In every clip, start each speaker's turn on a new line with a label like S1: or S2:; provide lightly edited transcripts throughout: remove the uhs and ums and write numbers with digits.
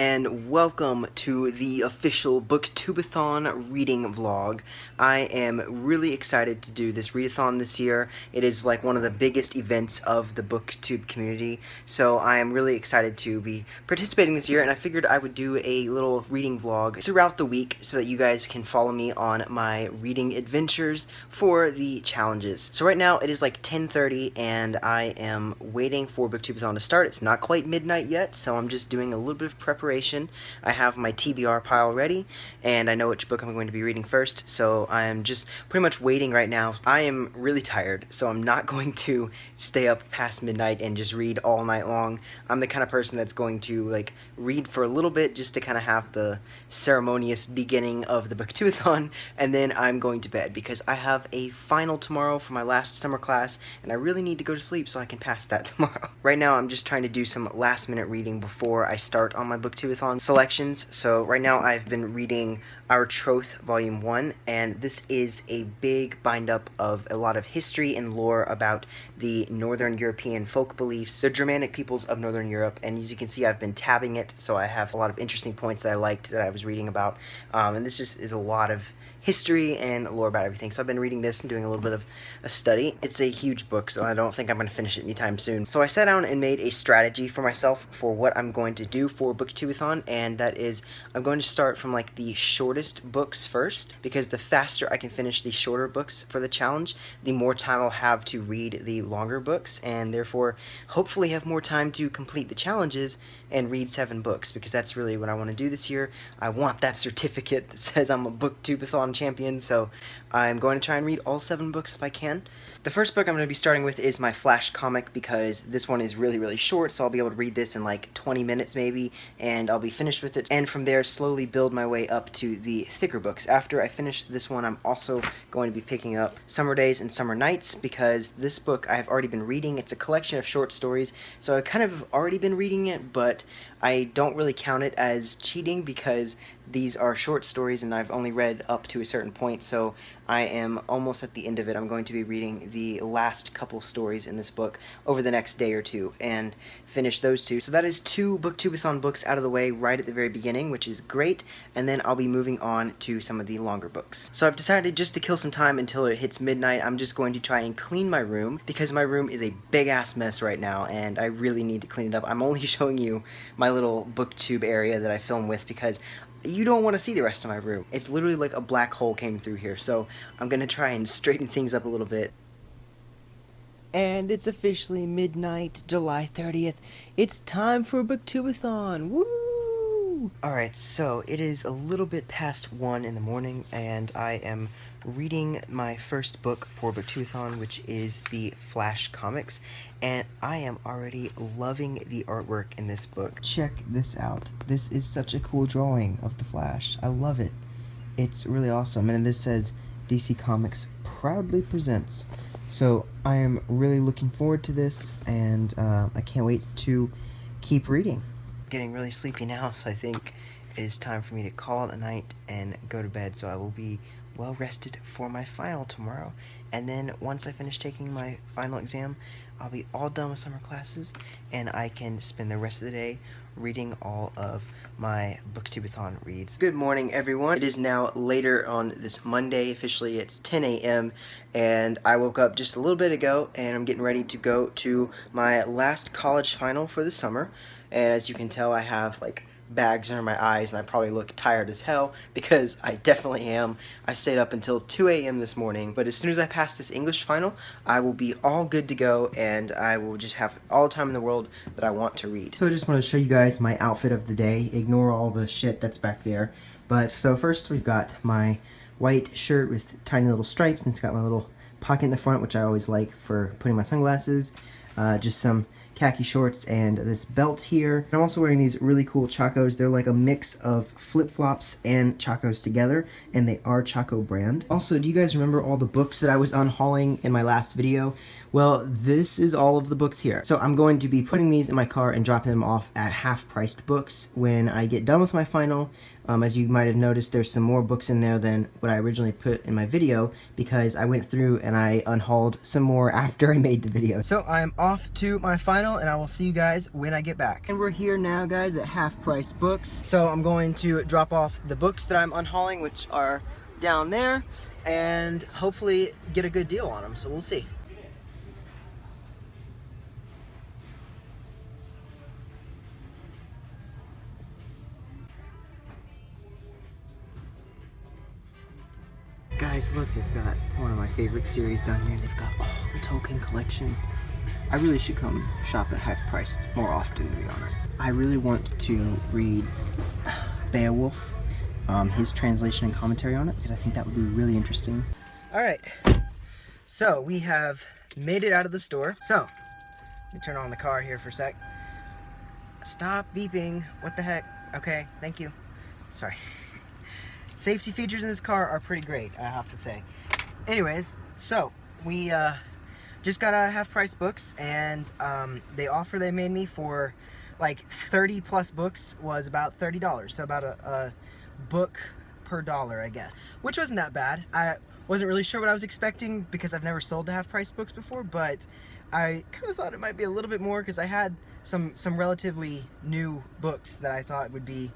S1: and welcome to the official Booktubeathon reading vlog. I am really excited to do this readathon this year. It is like one of the biggest events of the Booktube community, so I am really excited to be participating this year, and I figured I would do a little reading vlog throughout the week so that you guys can follow me on my reading adventures for the challenges. So right now it is like 10:30 and I am waiting for Booktubeathon to start. It's not quite midnight yet, so I'm just doing a little bit of preparation. I have my TBR pile ready, and I know which book I'm going to be reading first, so I am just pretty much waiting right now. I am really tired, so I'm not going to stay up past midnight and just read all night long. I'm the kind of person that's going to like read for a little bit just to kind of have the ceremonious beginning of the Booktubeathon, and then I'm going to bed because I have a final tomorrow for my last summer class, and I really need to go to sleep so I can pass that tomorrow. Right now I'm just trying to do some last minute reading before I start on my Booktubeathon selections. So right now I've been reading Our Troth Volume 1, and this is a big bind-up of a lot of history and lore about the Northern European folk beliefs, the Germanic peoples of Northern Europe, and as you can see I've been tabbing it, so I have a lot of interesting points that I liked that I was reading about, and this just is a lot of history and lore about everything. So I've been reading this and doing a little bit of a study. It's a huge book, so I don't think I'm going to finish it anytime soon. So I sat down and made a strategy for myself for what I'm going to do for Booktubeathon, and that is I'm going to start from like the shortest books first, because the faster I can finish the shorter books for the challenge, the more time I'll have to read the longer books, and therefore hopefully have more time to complete the challenges and read 7 books, because that's really what I want to do this year. I want that certificate that says I'm a Booktubeathon champion, so I'm going to try and read all 7 books if I can. The first book I'm going to be starting with is my Flash comic, because this one is really short, so I'll be able to read this in like 20 minutes maybe, and I'll be finished with it, and from there slowly build my way up to the thicker books. After I finish this one, I'm also going to be picking up Summer Days and Summer Nights, because this book I've already been reading. It's a collection of short stories, so I've kind of already been reading it, but I don't really count it as cheating because these are short stories and I've only read up to a certain point, so I am almost at the end of it. I'm going to be reading the last couple stories in this book over the next day or two and finish those 2. So that is 2 Booktubeathon books out of the way right at the very beginning, which is great, and then I'll be moving on to some of the longer books. So I've decided just to kill some time until it hits midnight, I'm just going to try and clean my room, because my room is a big-ass mess right now, and I really need to clean it up. I'm only showing you my little booktube area that I film with because you don't want to see the rest of my room. It's literally like a black hole came through here, so I'm gonna try and straighten things up a little bit. And it's officially midnight, July 30th. It's time for Booktubeathon! Woo! Alright, so it is a little bit past 1 in the morning, and I am reading my first book for Booktubeathon, which is the Flash comics, and I am already loving the artwork in this book. Check this out. This is such a cool drawing of the Flash. I love it. It's really awesome, and this says DC Comics proudly presents. So I am really looking forward to this, and I can't wait to keep reading. I'm getting really sleepy now, so I think it is time for me to call it a night and go to bed, so I will be well rested for my final tomorrow. And then once I finish taking my final exam, I'll be all done with summer classes, and I can spend the rest of the day reading all of my Booktubeathon reads. Good morning, everyone. It is now later on this Monday. Officially, it's 10 a.m. and I woke up just a little bit ago, and I'm getting ready to go to my last college final for the summer. And as you can tell, I have like bags under my eyes, and I probably look tired as hell, because I definitely am. I stayed up until 2 a.m. this morning, but as soon as I pass this English final, I will be all good to go, and I will just have all the time in the world that I want to read. So I just want to show you guys my outfit of the day. Ignore all the shit that's back there. But so first we've got my white shirt with tiny little stripes, and it's got my little pocket in the front, which I always like for putting my sunglasses. Just some khaki shorts and this belt here. I'm also wearing these really cool Chacos. They're like a mix of flip-flops and Chacos together, and they are Chaco brand. Also, do you guys remember all the books that I was unhauling in my last video? Well, this is all of the books here. So I'm going to be putting these in my car and dropping them off at half-priced books when I get done with my final. As you might have noticed, there's some more books in there than what I originally put in my video because I went through and I unhauled some more after I made the video. So I'm off to my final and I will see you guys when I get back. And we're here now, guys, at Half Price Books. So I'm going to drop off the books that I'm unhauling, which are down there, and hopefully get a good deal on them. So we'll see. Guys, look, they've got one of my favorite series down here. They've got all the Tolkien collection. I really should come shop at Half Price more often, to be honest. I really want to read Beowulf, his translation and commentary on it, because I think that would be really interesting. All right, so we have made it out of the store. So, let me turn on the car here for a sec. Stop beeping, what the heck? Okay, thank you. Sorry. Safety features in this car are pretty great, I have to say. Anyways, so we just got out of Half Price Books, and the offer they made me for like 30 plus books was about $30. So about a book per dollar, I guess. Which wasn't that bad. I wasn't really sure what I was expecting because I've never sold to Half Price Books before, but I kind of thought it might be a little bit more because I had some relatively new books that I thought would be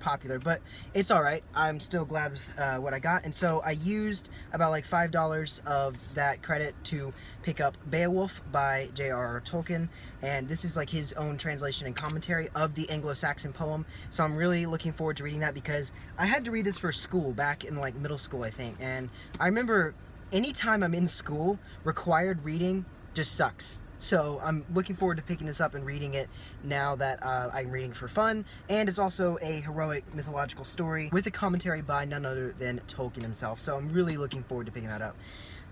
S1: popular, but it's all right. I'm still glad with what I got, and so I used about like $5 of that credit to pick up Beowulf by J.R.R. Tolkien, and this is like his own translation and commentary of the Anglo-Saxon poem, so I'm really looking forward to reading that because I had to read this for school back in like middle school, I think, and I remember anytime I'm in school, required reading just sucks. So I'm looking forward to picking this up and reading it now that I'm reading for fun, and it's also a heroic mythological story with a commentary by none other than Tolkien himself, so I'm really looking forward to picking that up.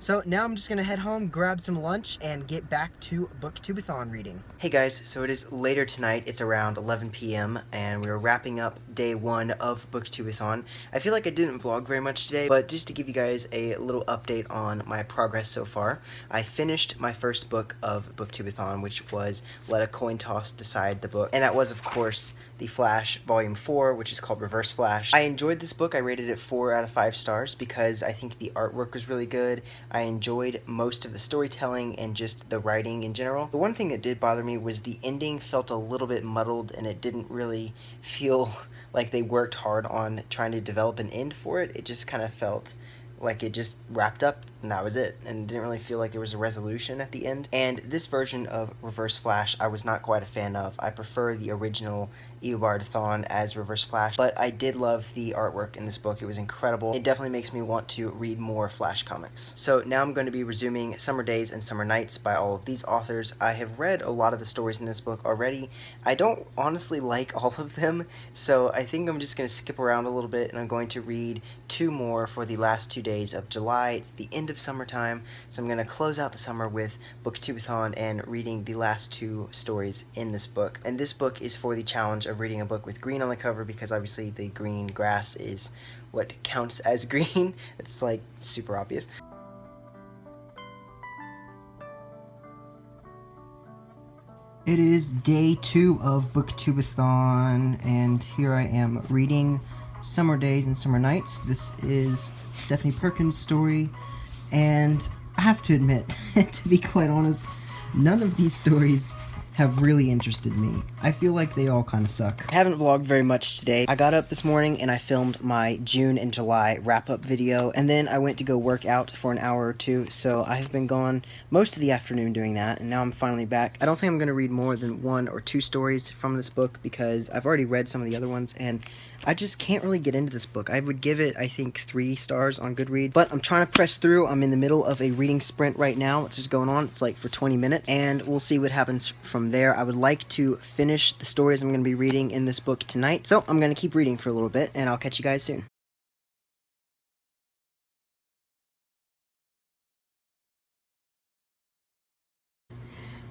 S1: So now I'm just gonna head home, grab some lunch, and get back to Booktubeathon reading. Hey guys, so it is later tonight. It's around 11 p.m. and we're wrapping up day 1 of Booktubeathon. I feel like I didn't vlog very much today, but just to give you guys a little update on my progress so far, I finished my first book of Booktubeathon, which was Let a Coin Toss Decide the Book, and that was, of course, The Flash Volume 4, which is called Reverse Flash. I enjoyed this book. I rated it 4 out of 5 stars because I think the artwork was really good. I enjoyed most of the storytelling and just the writing in general. The one thing that did bother me was the ending felt a little bit muddled, and it didn't really feel like they worked hard on trying to develop an end for it. It just kind of felt like it just wrapped up and that was it, and it didn't really feel like there was a resolution at the end. And this version of Reverse Flash I was not quite a fan of. I prefer the original Eobard-Thawne as Reverse Flash, but I did love the artwork in this book. It was incredible. It definitely makes me want to read more Flash comics. So now I'm going to be resuming Summer Days and Summer Nights by all of these authors. I have read a lot of the stories in this book already. I don't honestly like all of them, so I think I'm just going to skip around a little bit, and I'm going to read 2 more for the last 2 days of July. It's the end of summertime, so I'm going to close out the summer with Booktubeathon and reading the last 2 stories in this book. And this book is for the challenge of reading a book with green on the cover, because obviously the green grass is what counts as green. It's like super obvious. It is day 2 of Booktubeathon, and here I am reading Summer Days and Summer Nights. This is Stephanie Perkins' story, and I have to admit, to be quite honest, none of these stories have really interested me. I feel like they all kind of suck. I haven't vlogged very much today. I got up this morning and I filmed my June and July wrap-up video, and then I went to go work out for an hour or 2, so I've been gone most of the afternoon doing that, and now I'm finally back. I don't think I'm going to read more than 1 or 2 stories from this book because I've already read some of the other ones, and I just can't really get into this book. I would give it, I think, 3 stars on Goodreads, but I'm trying to press through. I'm in the middle of a reading sprint right now. It's just going on. It's like for 20 minutes, and we'll see what happens from there. I would like to finish the stories I'm going to be reading in this book tonight, so I'm going to keep reading for a little bit, and I'll catch you guys soon.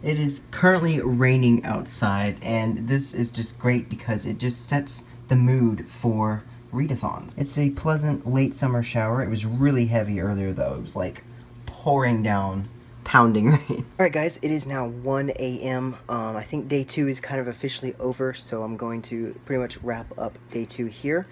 S1: It is currently raining outside, and this is just great because it just sets the mood for readathons. It's a pleasant late summer shower. It was really heavy earlier though. It was like pouring down, pounding rain. Alright guys, it is now 1 a.m. I think day 2 is kind of officially over, so I'm going to pretty much wrap up day 2 here.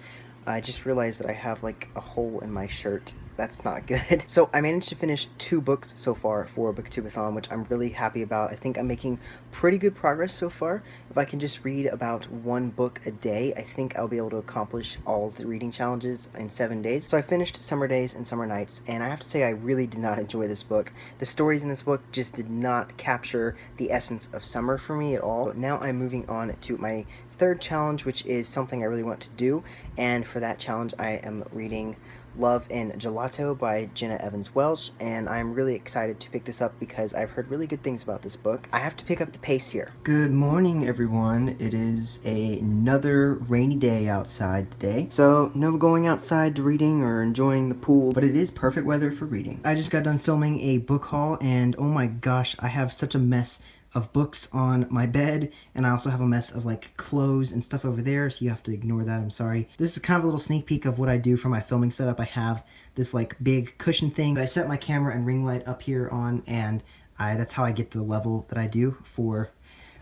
S1: I just realized that I have like a hole in my shirt. That's not good. So I managed to finish 2 books so far for Booktubeathon, which I'm really happy about. I think I'm making pretty good progress so far. If I can just read about 1 book a day, I think I'll be able to accomplish all the reading challenges in 7 days. So I finished Summer Days and Summer Nights, and I have to say I really did not enjoy this book. The stories in this book just did not capture the essence of summer for me at all. Now I'm moving on to my 3rd challenge, which is something I really want to do, and for that challenge I am reading Love and Gelato by Jenna Evans Welch, and I'm really excited to pick this up because I've heard really good things about this book. I have to pick up the pace here. Good morning, everyone. It is another rainy day outside today, so no going outside to reading or enjoying the pool, but it is perfect weather for reading. I just got done filming a book haul, and oh my gosh, I have such a mess of books on my bed, and I also have a mess of like clothes and stuff over there, so you have to ignore that. I'm sorry. This is kind of a little sneak peek of what I do for my filming setup. I have this like big cushion thing that I set my camera and ring light up here on, and that's how I get the level that I do for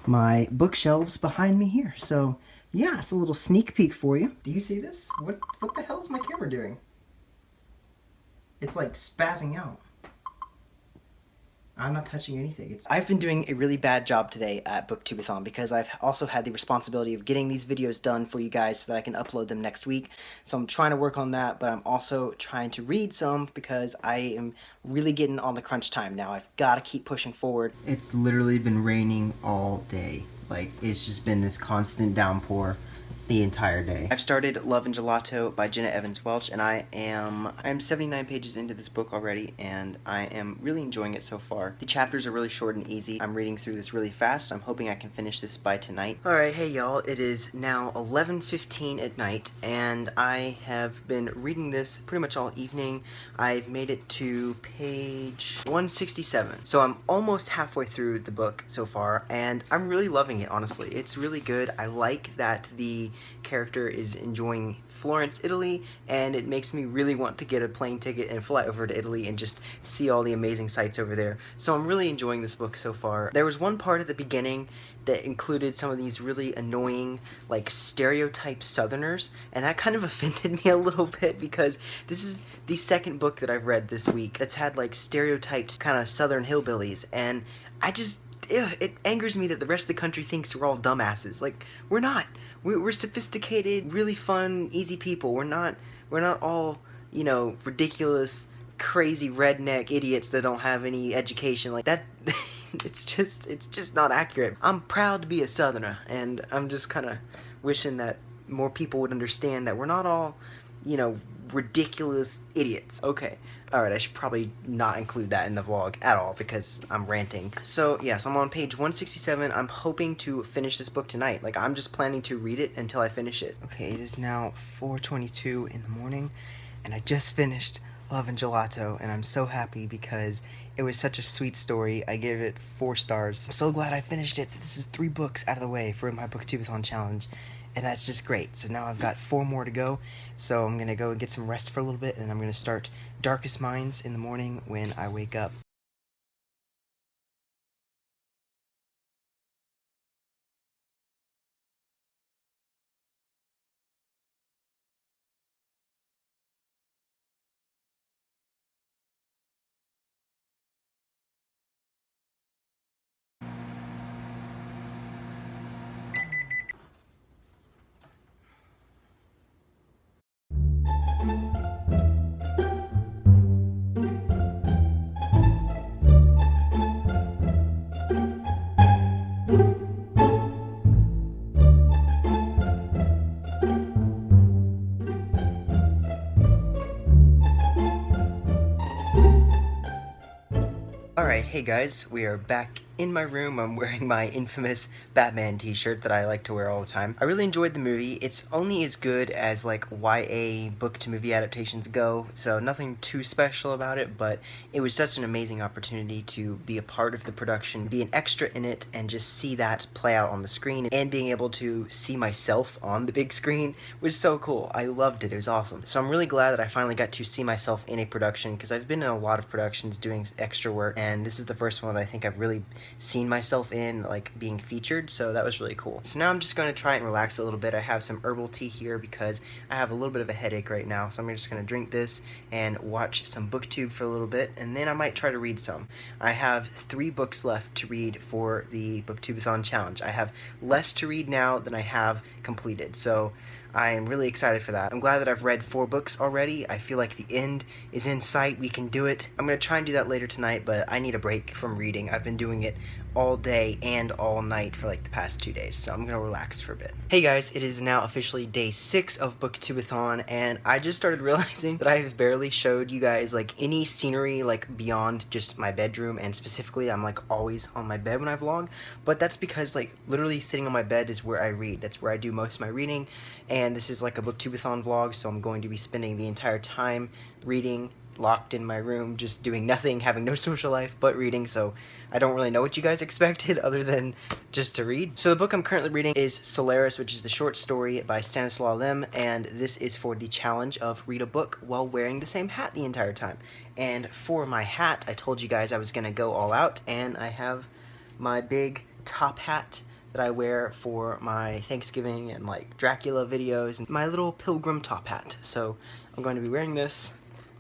S1: my bookshelves behind me here. So yeah, it's a little sneak peek for you. Do you see this? What the hell is my camera doing? It's like spazzing out. I'm not touching anything. I've been doing a really bad job today at Booktubeathon because I've also had the responsibility of getting these videos done for you guys so that I can upload them next week. So I'm trying to work on that, but I'm also trying to read some because I am really getting on the crunch time now. I've got to keep pushing forward. It's literally been raining all day. Like, it's just been this constant downpour the entire day. I've started Love and Gelato by Jenna Evans Welch, and I'm 79 pages into this book already, and I am really enjoying it so far. The chapters are really short and easy. I'm reading through this really fast. I'm hoping I can finish this by tonight. Alright, hey y'all, it is now 11:15 at night, and I have been reading this pretty much all evening. I've made it to page 167, so I'm almost halfway through the book so far, and I'm really loving it, honestly. It's really good. I like that the character is enjoying Florence, Italy, and it makes me really want to get a plane ticket and fly over to Italy and just see all the amazing sights over there. So I'm really enjoying this book so far. There was one part at the beginning that included some of these really annoying, like, stereotype Southerners, and that kind of offended me a little bit because this is the 2nd book that I've read this week that's had, like, stereotyped kind of Southern hillbillies, and it angers me that the rest of the country thinks we're all dumbasses. Like, we're not. We're sophisticated, really fun, easy people. We're not all, you know, ridiculous, crazy redneck idiots that don't have any education. Like that. It's just not accurate. I'm proud to be a Southerner, and I'm just kind of wishing that more people would understand that we're not all, you know, ridiculous idiots. Okay, alright, I should probably not include that in the vlog at all because I'm ranting. So, yes, I'm on page 167. I'm hoping to finish this book tonight. Like, I'm just planning to read it until I finish it. Okay, it is now 4:22 in the morning, and I just finished Love and Gelato, and I'm so happy because it was such a sweet story. I gave it 4 stars. I'm so glad I finished it. So this is 3 books out of the way for my Booktubeathon challenge, and that's just great. So now I've got 4 more to go, so I'm gonna go and get some rest for a little bit, and I'm gonna start Darkest Minds in the morning when I wake up. Alright, hey guys, we are back in my room. I'm wearing my infamous Batman t-shirt that I like to wear all the time. I really enjoyed the movie. It's only as good as, like, YA book-to-movie adaptations go, so nothing too special about it, but it was such an amazing opportunity to be a part of the production, be an extra in it, and just see that play out on the screen, and being able to see myself on the big screen was so cool. I loved it. It was awesome. So I'm really glad that I finally got to see myself in a production, because I've been in a lot of productions doing extra work, and this is the first one that I think I've really seen myself in, like, being featured, so that was really cool. So now I'm just going to try and relax a little bit. I have some herbal tea here because I have a little bit of a headache right now, so I'm just going to drink this and watch some booktube for a little bit, and then I might try to read some. I have 3 books left to read for the Booktubeathon challenge. I have less to read now than I have completed, so I am really excited for that. I'm glad that I've read 4 books already. I feel like the end is in sight. We can do it. I'm going to try and do that later tonight, but I need a break from reading. I've been doing it all day and all night for like the past 2 days, so I'm going to relax for a bit. Hey guys, it is now officially day 6 of Booktubeathon, and I just started realizing that I have barely showed you guys like any scenery like beyond just my bedroom, and specifically I'm like always on my bed when I vlog, but that's because like literally sitting on my bed is where I read. That's where I do most of my reading, and this is like a Booktubeathon vlog, so I'm going to be spending the entire time reading, locked in my room, just doing nothing, having no social life but reading, so I don't really know what you guys expected other than just to read. So the book I'm currently reading is Solaris, which is the short story by Stanislaw Lem, and this is for the challenge of read a book while wearing the same hat the entire time. And for my hat, I told you guys I was going to go all out, and I have my big top hat that I wear for my Thanksgiving and like Dracula videos, and my little pilgrim top hat. So I'm going to be wearing this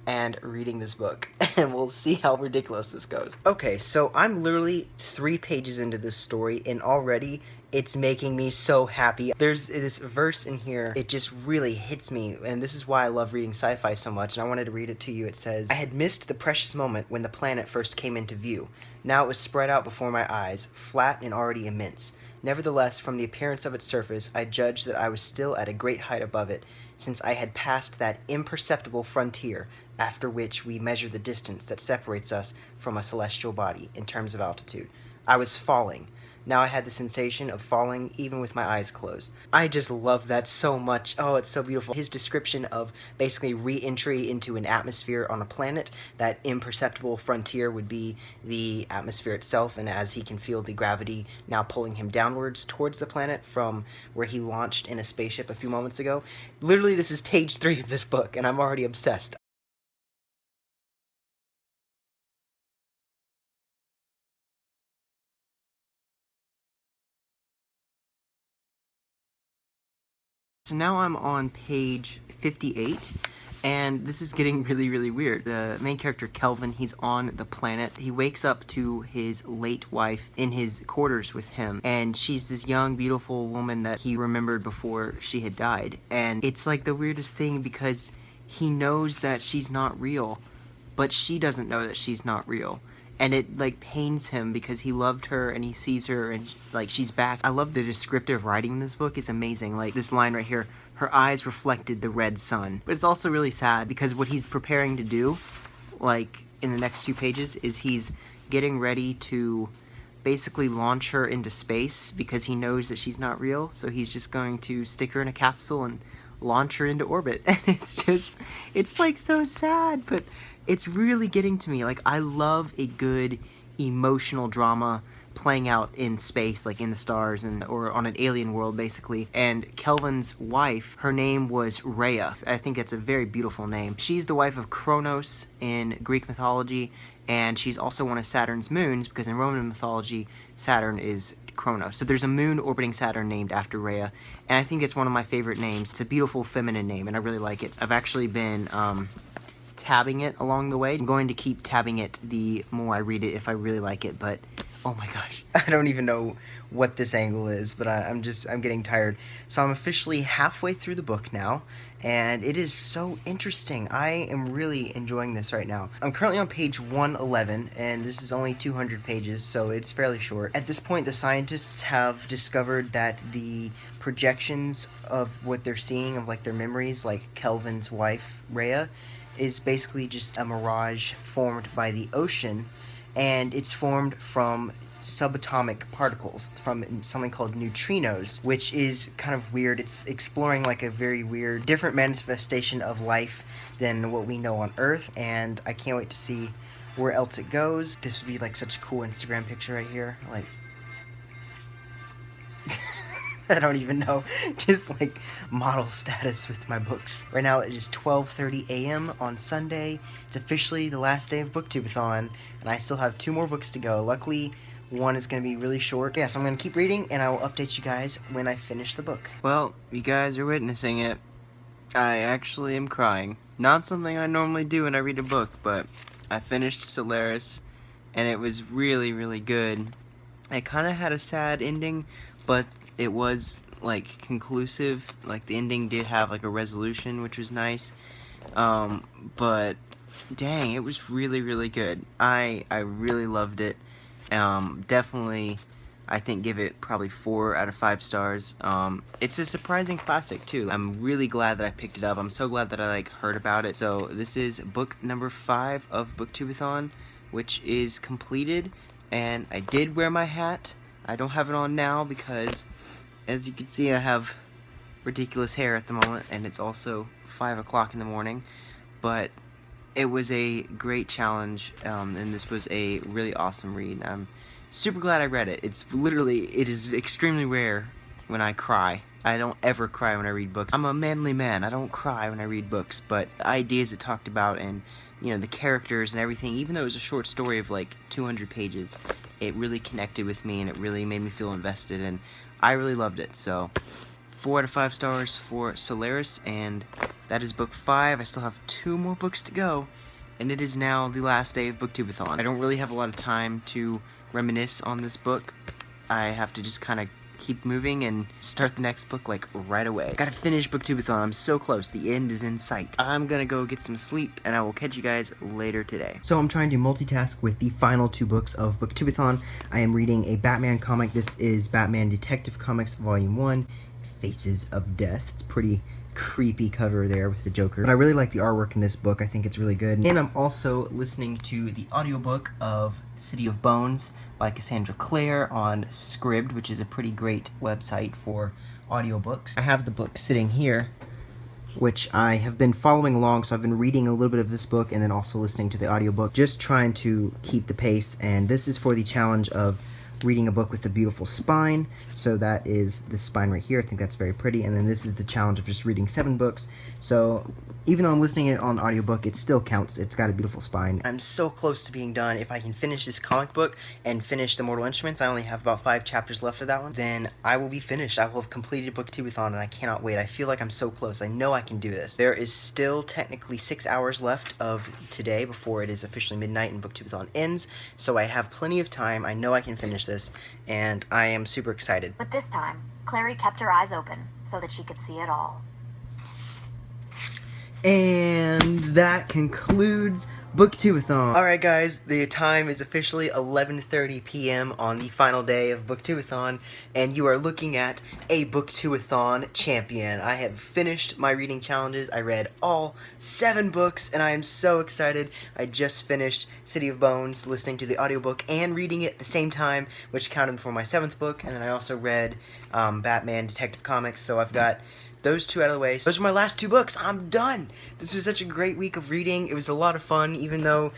S1: and reading this book, and we'll see how ridiculous this goes. Okay, so I'm literally 3 pages into this story, and already it's making me so happy. There's this verse in here, it just really hits me, and this is why I love reading sci-fi so much, and I wanted to read it to you. It says, "I had missed the precious moment when the planet first came into view. Now it was spread out before my eyes, flat and already immense. Nevertheless, from the appearance of its surface, I judged that I was still at a great height above it, since I had passed that imperceptible frontier after which we measure the distance that separates us from a celestial body in terms of altitude. I was falling. Now I had the sensation of falling even with my eyes closed." I just love that so much. Oh, it's so beautiful. His description of basically re-entry into an atmosphere on a planet, that imperceptible frontier would be the atmosphere itself, and as he can feel the gravity now pulling him downwards towards the planet from where he launched in a spaceship a few moments ago. Literally, this is page 3 of this book, and I'm already obsessed. So now I'm on page 58, and this is getting really, really weird. The main character, Kelvin, he's on the planet. He wakes up to his late wife in his quarters with him, and she's this young, beautiful woman that he remembered before she had died. And it's like the weirdest thing because he knows that she's not real, but she doesn't know that she's not real. And it like pains him because he loved her and he sees her and like she's back. I love the descriptive writing in this book. It's amazing. Like this line right here, "Her eyes reflected the red sun." But it's also really sad because what he's preparing to do, like in the next few pages, is he's getting ready to basically launch her into space because he knows that she's not real. So he's just going to stick her in a capsule and launch her into orbit. And it's like so sad, but it's really getting to me. Like, I love a good emotional drama playing out in space, like in the stars or on an alien world, basically. And Kelvin's wife, her name was Rhea. I think that's a very beautiful name. She's the wife of Kronos in Greek mythology, and she's also one of Saturn's moons, because in Roman mythology, Saturn is Kronos. So there's a moon orbiting Saturn named after Rhea, and I think it's one of my favorite names. It's a beautiful feminine name, and I really like it. I've actually been tabbing it along the way. I'm going to keep tabbing it the more I read it if I really like it, but oh my gosh. I don't even know what this angle is, but I'm getting tired. So I'm officially halfway through the book now, and it is so interesting. I am really enjoying this right now. I'm currently on page 111, and this is only 200 pages, so it's fairly short. At this point, the scientists have discovered that the projections of what they're seeing, of like their memories, like Kelvin's wife, Rhea, is basically just a mirage formed by the ocean, and it's formed from subatomic particles, from something called neutrinos, which is kind of weird. It's exploring like a very weird, different manifestation of life than what we know on Earth, and I can't wait to see where else it goes. This would be like such a cool Instagram picture right here, like I don't even know, just like model status with my books. Right now it is 12:30 a.m. on Sunday. It's officially the last day of Booktubeathon, and I still have 2 more books to go. Luckily, one is going to be really short. Yeah, so I'm going to keep reading, and I will update you guys when I finish the book. Well, you guys are witnessing it. I actually am crying. Not something I normally do when I read a book, but I finished Solaris, and it was really, really good. It kind of had a sad ending, but it was, like, conclusive. Like, the ending did have, like, a resolution, which was nice. But dang, it was really, really good. I really loved it. Definitely, I think give it probably 4 out of 5 stars. It's a surprising classic too. I'm really glad that I picked it up. I'm so glad that I heard about it. So this is book number 5 of Booktubeathon, which is completed, and I did wear my hat. I don't have it on now because, as you can see, I have ridiculous hair at the moment, and it's also 5 o'clock in the morning. But it was a great challenge, and this was a really awesome read. I'm super glad I read it. It is extremely rare when I cry. I don't ever cry when I read books. I'm a manly man. I don't cry when I read books, but the ideas it talked about and, you know, the characters and everything, even though it was a short story of like 200 pages, it really connected with me and it really made me feel invested, and I really loved it. So 4 out of 5 stars for Solaris, and that is book 5. I still have 2 more books to go, and it is now the last day of Booktubeathon. I don't really have a lot of time to reminisce on this book. I have to just kind of keep moving and start the next book like right away. Gotta finish Booktubeathon. I'm so close. The end is in sight. I'm gonna go get some sleep, and I will catch you guys later today. So I'm trying to multitask with the final 2 books of Booktubeathon. I am reading a Batman comic. This is Batman Detective Comics Volume 1. Faces of Death. It's pretty creepy cover there with the Joker. But I really like the artwork in this book. I think it's really good. And I'm also listening to the audiobook of City of Bones by Cassandra Clare on Scribd, which is a pretty great website for audiobooks. I have the book sitting here, which I have been following along, so I've been reading a little bit of this book and then also listening to the audiobook, just trying to keep the pace. And this is for the challenge of reading a book with a beautiful spine. So that is this spine right here. I think that's very pretty. And then this is the challenge of just reading 7 books. So even though I'm listening it on audiobook, it still counts. It's got a beautiful spine. I'm so close to being done. If I can finish this comic book and finish the Mortal Instruments, I only have about 5 chapters left of that one, then I will be finished. I will have completed Booktubeathon, and I cannot wait. I feel like I'm so close. I know I can do this. There is still technically 6 hours left of today before it is officially midnight and Booktubeathon ends, so I have plenty of time. I know I can finish this, and I am super excited.
S2: But this time, Clary kept her eyes open so that she could see it all.
S1: And that concludes Booktubeathon. Alright guys, the time is officially 11:30 p.m. on the final day of Booktubeathon, and you are looking at a Booktubeathon champion. I have finished my reading challenges. I read all 7 books, and I am so excited. I just finished City of Bones, listening to the audiobook and reading it at the same time, which counted for my 7th book, and then I also read Batman Detective Comics, so I've got those 2 out of the way. Those are my last 2 books. I'm done. This was such a great week of reading. It was a lot of fun, even though,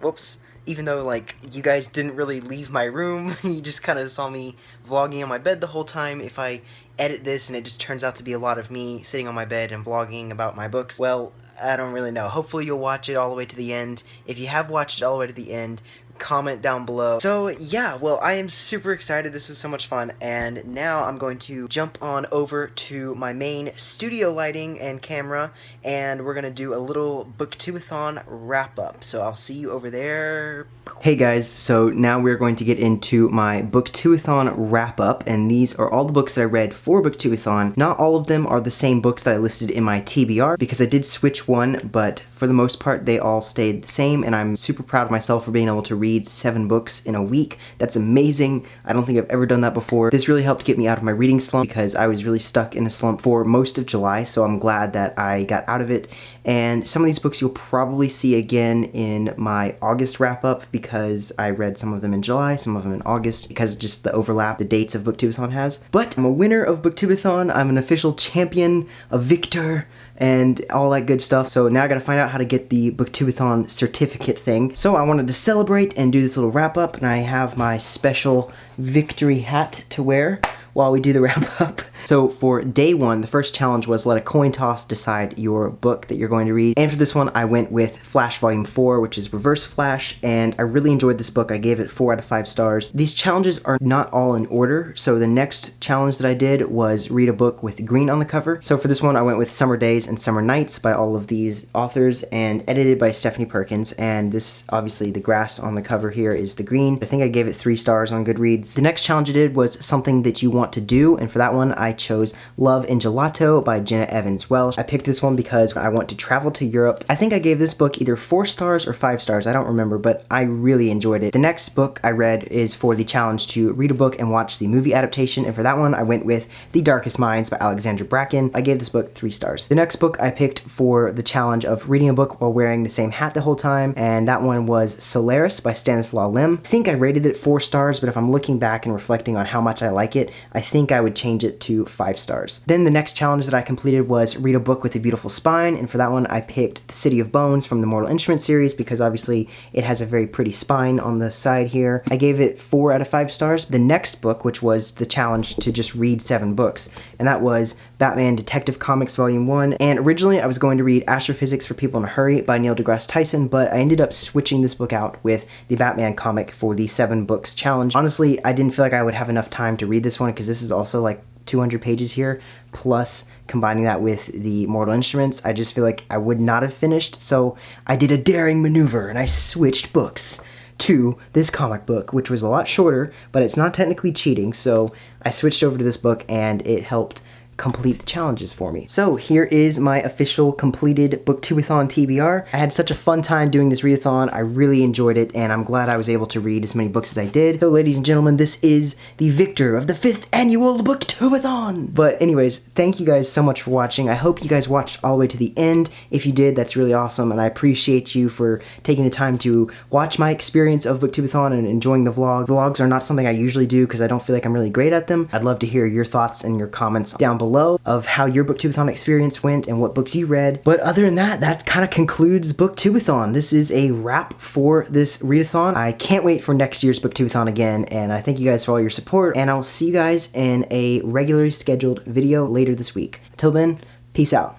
S1: like, you guys didn't really leave my room. You just kind of saw me vlogging on my bed the whole time. If I edit this and it just turns out to be a lot of me sitting on my bed and vlogging about my books, well, I don't really know. Hopefully you'll watch it all the way to the end. If you have watched it all the way to the end, comment down below. So yeah, well, I am super excited. This was so much fun, and now I'm going to jump on over to my main studio lighting and camera, and we're gonna do a little Booktubeathon wrap up. So I'll see you over there. Hey guys, so now we're going to get into my Booktubeathon wrap up, and these are all the books that I read for Booktubeathon. Not all of them are the same books that I listed in my TBR, because I did switch one, but for the most part they all stayed the same, and I'm super proud of myself for being able to read 7 books in a week. That's amazing. I don't think I've ever done that before. This really helped get me out of my reading slump, because I was really stuck in a slump for most of July, so I'm glad that I got out of it. And some of these books you'll probably see again in my August wrap-up, because I read some of them in July, some of them in August, because just the overlap the dates of Booktubeathon has. But I'm a winner of Booktubeathon. I'm an official champion, a victor, and all that good stuff. So now I gotta find out how to get the Booktubeathon certificate thing. So I wanted to celebrate and do this little wrap-up, and I have my special victory hat to wear while we do the wrap-up. So for day one, the first challenge was let a coin toss decide your book that you're going to read. And for this one, I went with Flash Volume 4, which is Reverse Flash, and I really enjoyed this book. I gave it 4 out of 5 stars. These challenges are not all in order, so the next challenge that I did was read a book with green on the cover. So for this one, I went with Summer Days and Summer Nights by all of these authors and edited by Stephanie Perkins, and this, obviously, the grass on the cover here is the green. I think I gave it 3 stars on Goodreads. The next challenge I did was Something That You Want to Do, and for that one, I chose Love and Gelato by Jenna Evans Welsh. I picked this one because I want to travel to Europe. I think I gave this book either 4 stars or 5 stars, I don't remember, but I really enjoyed it. The next book I read is for the challenge to read a book and watch the movie adaptation, and for that one, I went with The Darkest Minds by Alexandra Bracken. I gave this book 3 stars. The next book I picked for the challenge of reading a book while wearing the same hat the whole time, and that one was Solaris by Stanislaw Lim. I think I rated it 4 stars, but if I'm looking back and reflecting on how much I like it, I think I would change it to 5 stars. Then the next challenge that I completed was read a book with a beautiful spine, and for that one I picked The City of Bones from the Mortal Instruments series because obviously it has a very pretty spine on the side here. I gave it 4 out of 5 stars. The next book, which was the challenge to just read 7 books, and that was Batman Detective Comics Volume 1, and originally I was going to read Astrophysics for People in a Hurry by Neil deGrasse Tyson, but I ended up switching this book out with the Batman comic for the 7 books challenge. Honestly, I didn't feel like I would have enough time to read this one because this is also like 200 pages here, plus combining that with the Mortal Instruments, I just feel like I would not have finished, so I did a daring maneuver and I switched books to this comic book, which was a lot shorter, but it's not technically cheating, so I switched over to this book and it helped complete the challenges for me. So here is my official completed Booktubeathon TBR. I had such a fun time doing this readathon. I really enjoyed it, and I'm glad I was able to read as many books as I did. So ladies and gentlemen, this is the victor of the 5th annual Booktubeathon. But anyways, thank you guys so much for watching. I hope you guys watched all the way to the end. If you did, that's really awesome, and I appreciate you for taking the time to watch my experience of Booktubeathon and enjoying the vlog. Vlogs are not something I usually do because I don't feel like I'm really great at them. I'd love to hear your thoughts and your comments down below of how your Booktubeathon experience went and what books you read. But other than that, that kind of concludes Booktubeathon. This is a wrap for this readathon. I can't wait for next year's Booktubeathon again, and I thank you guys for all your support, and I'll see you guys in a regularly scheduled video later this week. Until then, peace out.